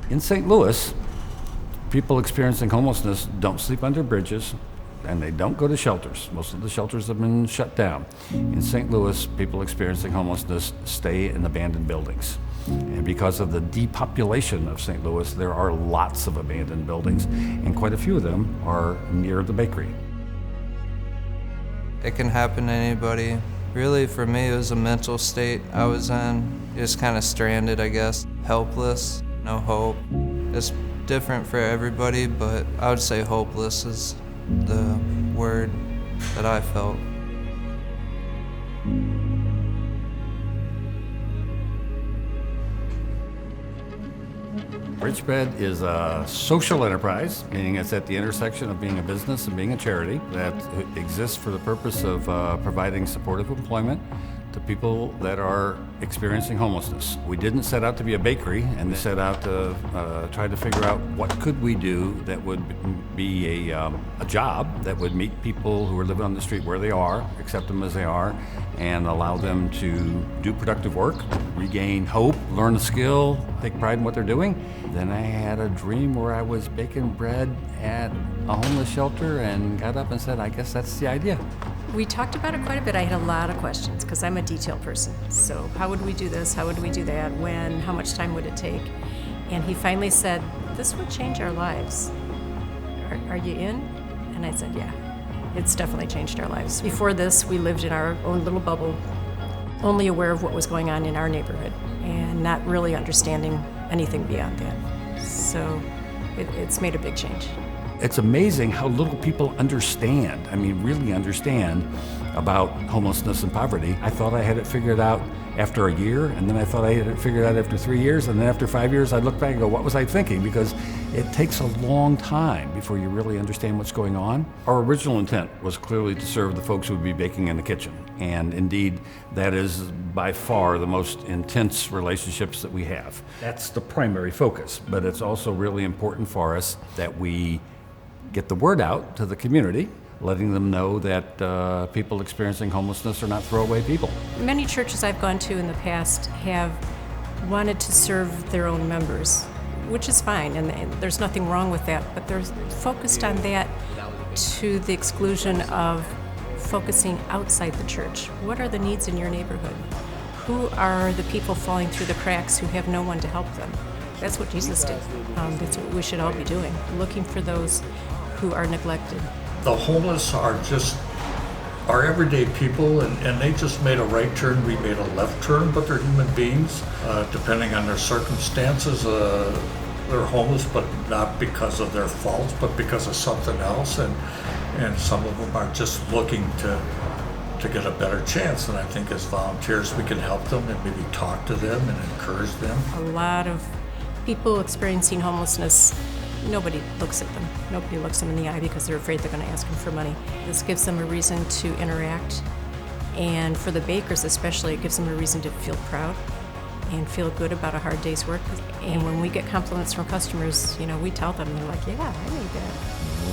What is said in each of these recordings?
In St. Louis, people experiencing homelessness don't sleep under bridges, and they don't go to shelters. Most of the shelters have been shut down. In St. Louis, people experiencing homelessness stay in abandoned buildings. And because of the depopulation of St. Louis, there are lots of abandoned buildings, and quite a few of them are near the bakery. It can happen to anybody. Really, for me, it was a mental state I was in. Just kind of stranded, I guess. Helpless, no hope. It's different for everybody, but I would say hopeless is the word that I felt. Bridgebread is a social enterprise, meaning it's at the intersection of being a business and being a charity that exists for the purpose of providing supportive employment to people that are experiencing homelessness. We didn't set out to be a bakery, and we set out to try to figure out what could we do that would be a job that would meet people who are living on the street where they are, accept them as they are, and allow them to do productive work, regain hope, learn a skill, take pride in what they're doing. Then I had a dream where I was baking bread at a homeless shelter and got up and said, I guess that's the idea. We talked about it quite a bit. I had a lot of questions because I'm a detail person. So how would we do this? How would we do that? When? How much time would it take? And he finally said, this would change our lives. Are you in? And I said, yeah, it's definitely changed our lives. Before this, we lived in our own little bubble, only aware of what was going on in our neighborhood and not really understanding anything beyond that. So it's made a big change. It's amazing how little people understand, really understand about homelessness and poverty. I thought I had it figured out after a year, and then I thought I had it figured out after 3 years, and then after 5 years, I look back and go, what was I thinking? Because it takes a long time before you really understand what's going on. Our original intent was clearly to serve the folks who would be baking in the kitchen, and indeed, that is by far the most intense relationships that we have. That's the primary focus, but it's also really important for us that we get the word out to the community, letting them know that people experiencing homelessness are not throwaway people. Many churches I've gone to in the past have wanted to serve their own members, which is fine, and there's nothing wrong with that, but they're focused on that to the exclusion of focusing outside the church. What are the needs in your neighborhood? Who are the people falling through the cracks who have no one to help them? That's what Jesus did. That's what we should all be doing, looking for those who are neglected. The homeless are just our everyday people, and they just made a right turn, we made a left turn, but they're human beings. Depending on their circumstances, they're homeless, but not because of their faults, but because of something else, and some of them are just looking to get a better chance. And I think as volunteers we can help them and maybe talk to them and encourage them. A lot of people experiencing homelessness, nobody looks at them. Nobody looks them in the eye because they're afraid they're going to ask them for money. This gives them a reason to interact. And for the bakers especially, it gives them a reason to feel proud and feel good about a hard day's work. And when we get compliments from customers, we tell them, they're like, yeah, I need that.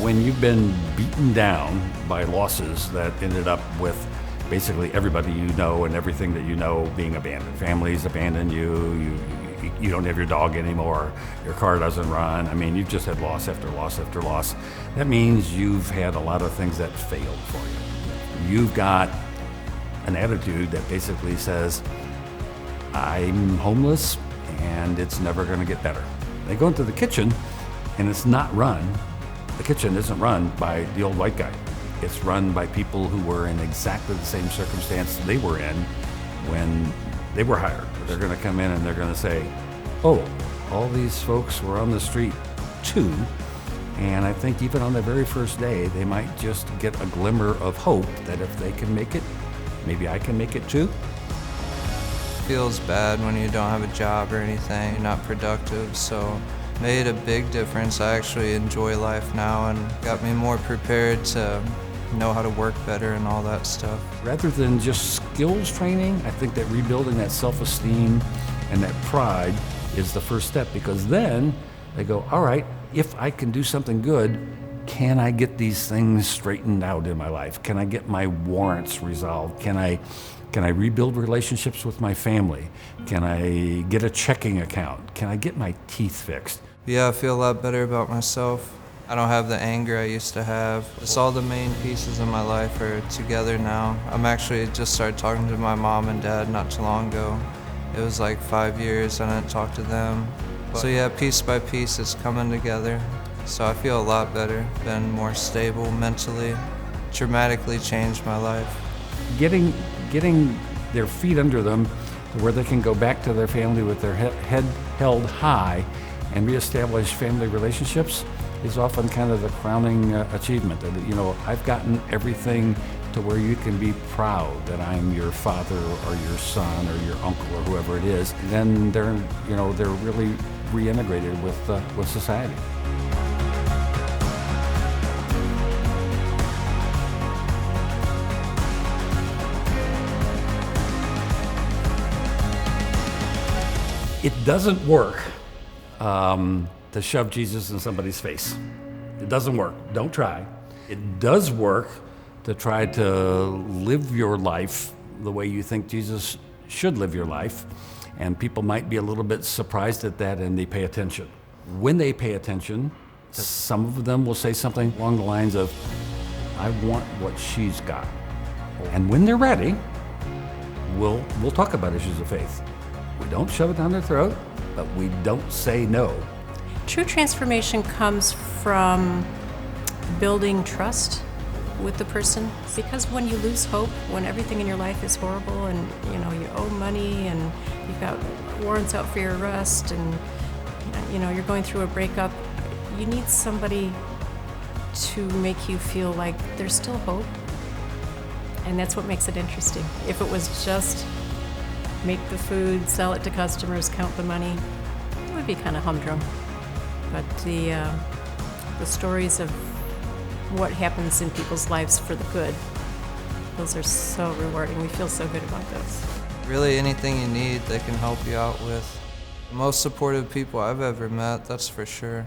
When you've been beaten down by losses that ended up with basically everybody you know and everything that you know being abandoned, families abandon you don't have your dog anymore, your car doesn't run. You've just had loss after loss after loss. That means you've had a lot of things that failed for you. You've got an attitude that basically says, I'm homeless and it's never going to get better. They go into the kitchen and it's not run. The kitchen isn't run by the old white guy. It's run by people who were in exactly the same circumstance they were in when they were hired. They're going to come in and they're going to say, oh, all these folks were on the street too. And I think even on the very first day, they might just get a glimmer of hope that if they can make it, maybe I can make it too. Feels bad when you don't have a job or anything, you're not productive, so made a big difference. I actually enjoy life now and got me more prepared to know how to work better and all that stuff. Rather than just skills training, I think that rebuilding that self-esteem and that pride is the first step, because then they go, all right, if I can do something good, can I get these things straightened out in my life? Can I get my warrants resolved? Can I Can I rebuild relationships with my family? Can I get a checking account? Can I get my teeth fixed? Yeah, I feel a lot better about myself. I don't have the anger I used to have. Just all the main pieces of my life are together now. I'm actually just started talking to my mom and dad not too long ago. It was like 5 years I didn't talk to them. So yeah, piece by piece it's coming together. So I feel a lot better, been more stable mentally, dramatically changed my life. Getting their feet under them to where they can go back to their family with their head held high and reestablish family relationships is often kind of the crowning achievement. You know, I've gotten everything to where you can be proud that I'm your father or your son or your uncle or whoever it is. Then they're really reintegrated with society. It doesn't work to shove Jesus in somebody's face. It doesn't work. Don't try. It does work to try to live your life the way you think Jesus should live your life. And people might be a little bit surprised at that, and they pay attention. When they pay attention, some of them will say something along the lines of, I want what she's got. And when they're ready, we'll talk about issues of faith. We don't shove it down their throat, but we don't say no. True transformation comes from building trust with the person, because when you lose hope, when everything in your life is horrible and you owe money and you've got warrants out for your arrest and you're going through a breakup, you need somebody to make you feel like there's still hope. And that's what makes it interesting. If it was just make the food, sell it to customers, count the money, it would be kind of humdrum. But the stories of what happens in people's lives for the good, those are so rewarding. We feel so good about those. Really anything you need, they can help you out with. The most supportive people I've ever met, that's for sure.